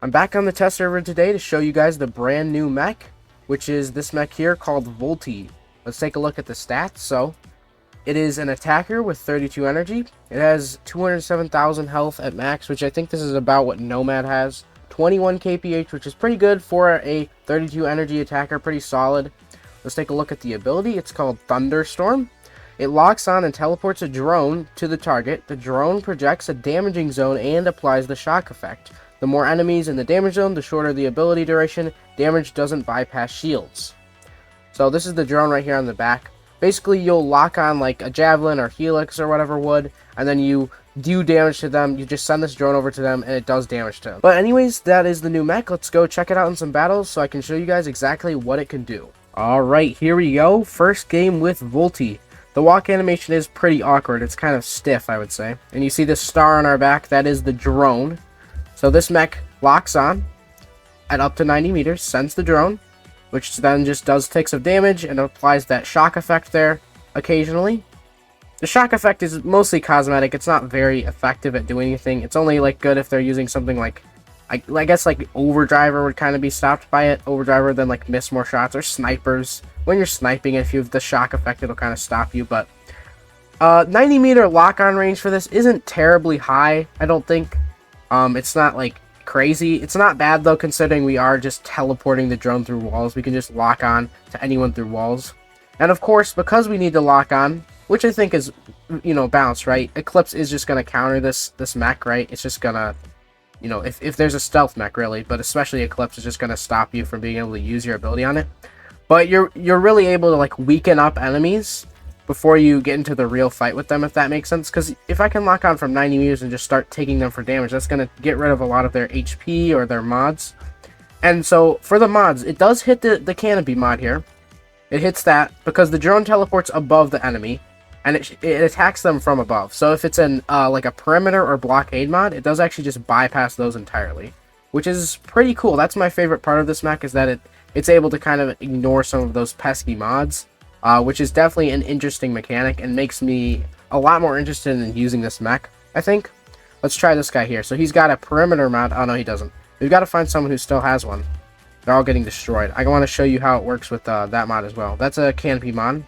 I'm back on the test server today to show you guys the brand new mech, which is this mech here called Volti. Let's take a look at the stats. So, it is an attacker with 32 energy. It has 207,000 health at max, which I think this is about what Nomad has. 21 kph, which is pretty good for a 32 energy attacker, pretty solid. Let's take a look at the ability. It's called Thunderstorm. It locks on and teleports a drone to the target. The drone projects a damaging zone and applies the shock effect. The more enemies in the damage zone, the shorter the ability duration. Damage doesn't bypass shields. So this is the drone right here on the back. Basically, you'll lock on like a javelin or helix or whatever would, and then you do damage to them. You just send this drone over to them, and it does damage to them. But anyways, that is the new mech. Let's go check it out in some battles so I can show you guys exactly what it can do. Alright, here we go. First game with Volti. The walk animation is pretty awkward. It's kind of stiff, I would say. And you see this star on our back. That is the drone. So this mech locks on at up to 90 meters, sends the drone, which then just does ticks of damage and applies that shock effect there occasionally. The shock effect is mostly cosmetic. It's not very effective at doing anything. It's only like good if they're using something like, I guess like Overdriver would kind of be stopped by it. Overdriver then like miss more shots, or snipers. When you're sniping, if you have the shock effect, it'll kind of stop you. But 90 meter lock-on range for this isn't terribly high, I don't think. It's not like crazy. It's not bad though, considering we are just teleporting the drone through walls. We can just lock on to anyone through walls. And of course, because we need to lock on, which I think is, you know, balanced, right? Eclipse is just going to counter this mech, right? It's just going to, you know, if there's a stealth mech really, but especially Eclipse is just going to stop you from being able to use your ability on it. But you're really able to like weaken up enemies before you get into the real fight with them, if that makes sense. Because if I can lock on from 90 meters and just start taking them for damage, that's going to get rid of a lot of their HP or their mods. And so for the mods, it does hit the canopy mod here. It hits that because the drone teleports above the enemy, and it attacks them from above. So if it's an like a perimeter or blockade mod, it does actually just bypass those entirely, which is pretty cool. That's my favorite part of this mech, is that it's able to kind of ignore some of those pesky mods. Which is definitely an interesting mechanic and makes me a lot more interested in using this mech, I think. Let's try this guy here. So he's got a perimeter mod. Oh, no, he doesn't. We've got to find someone who still has one. They're all getting destroyed. I want to show you how it works with that mod as well. That's a canopy mod.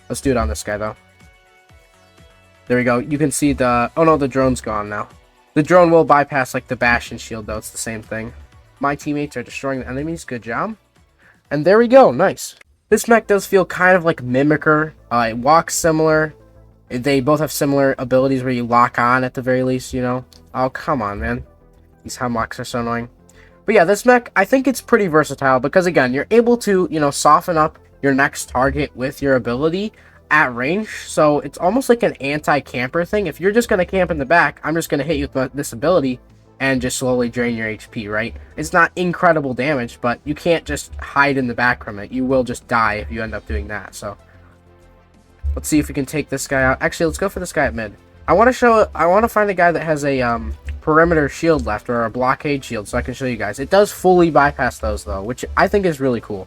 Let's do it on this guy, though. There we go. You can see the... Oh, no, the drone's gone now. The drone will bypass, like, the Bastion shield, though. It's the same thing. My teammates are destroying the enemies. Good job. And there we go. Nice. This mech does feel kind of like Mimicker. It walks similar. They both have similar abilities where you lock on at the very least, you know. Oh, come on, man. These hemlocks are so annoying. But yeah, this mech, I think it's pretty versatile because, again, you're able to, you know, soften up your next target with your ability at range. So it's almost like an anti-camper thing. If you're just going to camp in the back, I'm just going to hit you with this ability and just slowly drain your HP, right? It's not incredible damage, but you can't just hide in the back from it. You will just die if you end up doing that. So let's see if we can take this guy out. Actually, let's go for this guy at mid. I want to find a guy that has a perimeter shield left, or a blockade shield, so I can show you guys. It does fully bypass those though, which I think is really cool.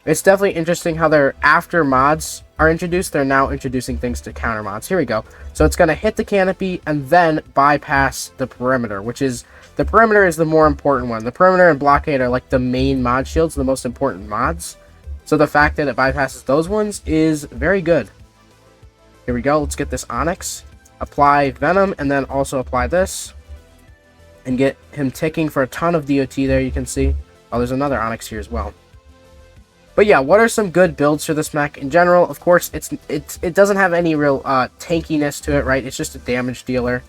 It's definitely interesting how they're, after mods are introduced, they're now introducing things to counter mods. Here we go. So it's going to hit the canopy and then bypass the perimeter, which is, the perimeter is the more important one. The perimeter and blockade are like the main mod shields, the most important mods. So the fact that it bypasses those ones is very good. Here we go. Let's get this Onyx. Apply Venom and then also apply this. And get him ticking for a ton of DOT there, you can see. Oh, there's another Onyx here as well. But yeah, what are some good builds for this mech? In general, of course, it doesn't have any real tankiness to it, right? It's just a damage dealer.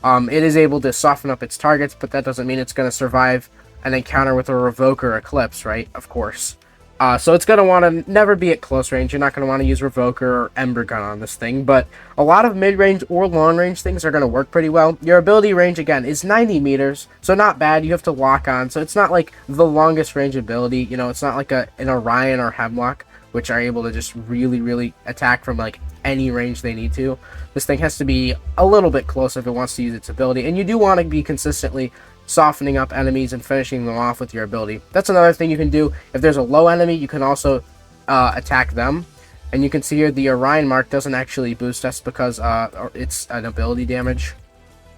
It is able to soften up its targets, but that doesn't mean it's going to survive an encounter with a Revoke or Eclipse, right? Of course. So it's going to want to never be at close range. You're not going to want to use Revoker or Ember Gun on this thing, but a lot of mid-range or long-range things are going to work pretty well. Your ability range, again, is 90 meters, so not bad. You have to lock on, so it's not like the longest range ability. You know, it's not like an Orion or Hemlock, which are able to just really, really attack from, like, any range they need to. This thing has to be a little bit close if it wants to use its ability, and you do want to be consistently softening up enemies and finishing them off with your ability. That's another thing you can do. If there's a low enemy, you can also attack them. And you can see here the Orion mark doesn't actually boost us because it's an ability damage.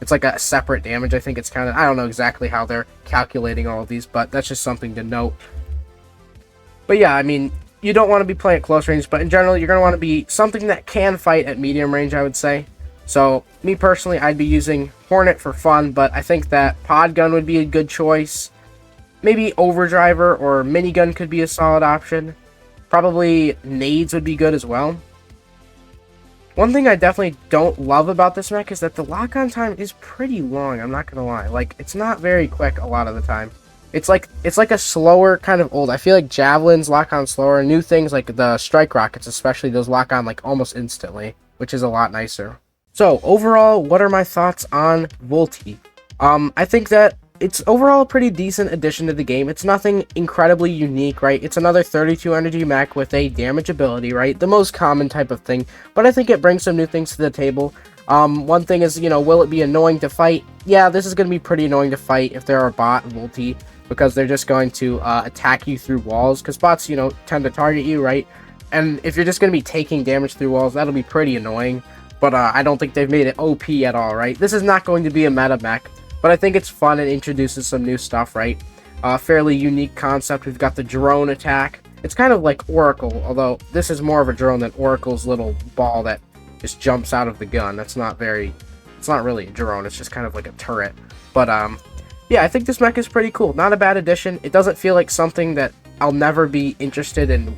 It's like a separate damage. I think it's kind of, I don't know exactly how they're calculating all of these, but that's just something to note. But yeah, I mean, you don't want to be playing at close range, but in general, you're going to want to be something that can fight at medium range, I would say. So, me personally, I'd be using Hornet for fun, but I think that Pod Gun would be a good choice. Maybe Overdriver or Minigun could be a solid option. Probably Nades would be good as well. One thing I definitely don't love about this mech is that the lock-on time is pretty long, I'm not going to lie. Like, it's not very quick a lot of the time. It's like a slower kind of old. I feel like Javelins lock on slower. New things like the Strike Rockets especially, those lock on like almost instantly, which is a lot nicer. So, overall, what are my thoughts on Volti? I think that it's overall a pretty decent addition to the game. It's nothing incredibly unique, right? It's another 32 energy mech with a damage ability, right? The most common type of thing, but I think it brings some new things to the table. One thing is, you know, will it be annoying to fight? Yeah, this is going to be pretty annoying to fight if there are bot Volti, because they're just going to attack you through walls, because bots, you know, tend to target you, right? And if you're just going to be taking damage through walls, that'll be pretty annoying, but I don't think they've made it OP at all, right? This is not going to be a meta mech, but I think it's fun and introduces some new stuff, right? Fairly unique concept. We've got the drone attack. It's kind of like Oracle, although this is more of a drone than Oracle's little ball that just jumps out of the gun. It's not really a drone. It's just kind of like a turret. But yeah, I think this mech is pretty cool. Not a bad addition. It doesn't feel like something that I'll never be interested in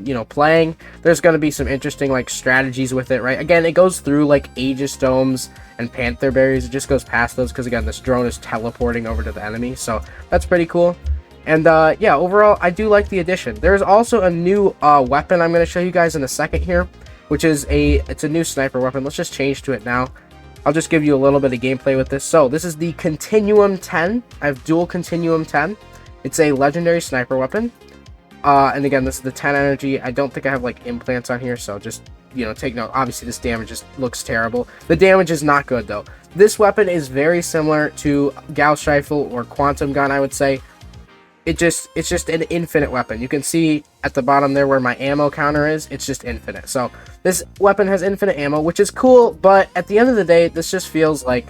you know, playing. There's going to be some interesting like strategies with it, right? Again, it goes through like Aegis Domes and Panther Berries. It just goes past those because again, this drone is teleporting over to the enemy, so that's pretty cool. And yeah, overall, I do like the addition. There's also a new weapon I'm going to show you guys in a second here, which is it's a new sniper weapon. Let's just change to it now. I'll just give you a little bit of gameplay with this. So this is the Continuum 10. I have dual Continuum 10. It's a legendary sniper weapon. And again, this is the 10 energy. I don't think I have like implants on here, so just, you know, take note. Obviously, this damage just looks terrible. The damage is not good, though. This weapon is very similar to Gauss Rifle or Quantum Gun, I would say. It's just an infinite weapon. You can see at the bottom there where my ammo counter is. It's just infinite. So this weapon has infinite ammo, which is cool, but at the end of the day, this just feels like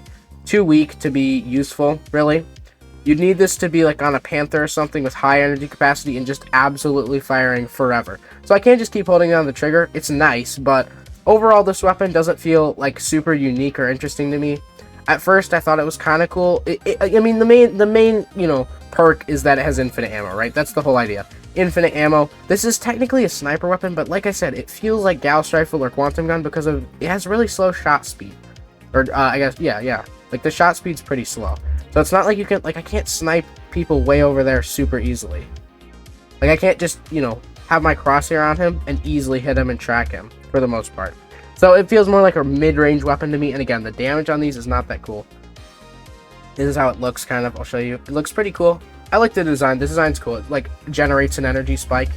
too weak to be useful, really. You'd need this to be like on a Panther or something with high energy capacity and just absolutely firing forever. So I can't just keep holding down the trigger. It's nice, but overall this weapon doesn't feel like super unique or interesting to me. At first I thought it was kind of cool. I mean, the main, you know, perk is that it has infinite ammo, right? That's the whole idea. Infinite ammo. This is technically a sniper weapon, but like I said, it feels like Gauss Rifle or Quantum Gun because of it has really slow shot speed. Or I guess, yeah. Like the shot speed's pretty slow. So it's not like you can, like, I can't snipe people way over there super easily. Like, I can't just, you know, have my crosshair on him and easily hit him and track him, for the most part. So it feels more like a mid-range weapon to me, and again, the damage on these is not that cool. This is how it looks, kind of. I'll show you. It looks pretty cool. I like the design. The design's cool. It, like, generates an energy spike,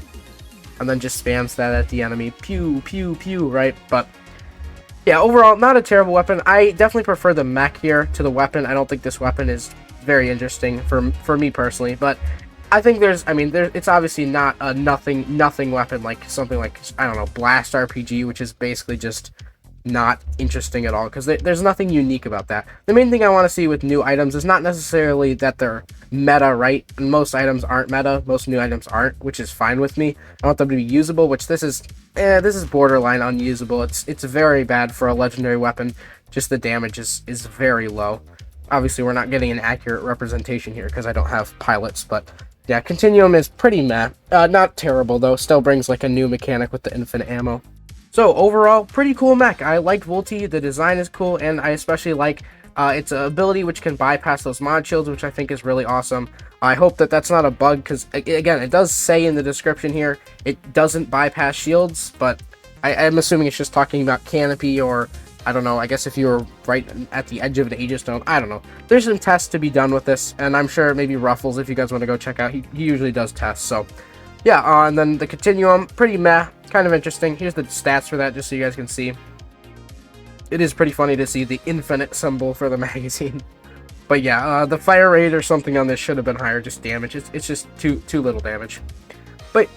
and then just spams that at the enemy. Pew, pew, pew, right? But yeah, overall, not a terrible weapon. I definitely prefer the mech here to the weapon. I don't think this weapon is very interesting for me personally, but I think it's obviously not a nothing weapon like something like, I don't know, Blast RPG, which is basically just not interesting at all, because there's nothing unique about that. The main thing I want to see with new items is not necessarily that they're meta, right? Most items aren't meta, most new items aren't, which is fine with me. I want them to be usable, which this is borderline unusable. It's very bad for a legendary weapon. Just the damage is very low. Obviously, we're not getting an accurate representation here because I don't have pilots, but yeah, Continuum is pretty meh. Not terrible, though. Still brings like a new mechanic with the infinite ammo. So overall, pretty cool mech. I like Volti. The design is cool, and I especially like its ability, which can bypass those mod shields, which I think is really awesome. I hope that that's not a bug, because again, it does say in the description here it doesn't bypass shields, but I'm assuming it's just talking about canopy, or I don't know, I guess if you were right at the edge of an Aegis Dome, I don't know. There's some tests to be done with this, and I'm sure maybe Ruffles, if you guys want to go check out, he usually does tests. So yeah, and then the Continuum, pretty meh, kind of interesting. Here's the stats for that, just so you guys can see. It is pretty funny to see the infinite symbol for the magazine. But yeah, the fire rate or something on this should have been higher, just damage. It's just too little damage. But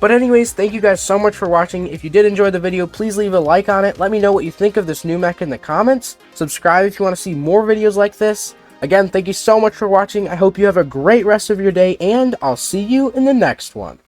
But anyways, thank you guys so much for watching. If you did enjoy the video, please leave a like on it. Let me know what you think of this new mech in the comments. Subscribe if you want to see more videos like this. Again, thank you so much for watching. I hope you have a great rest of your day, and I'll see you in the next one.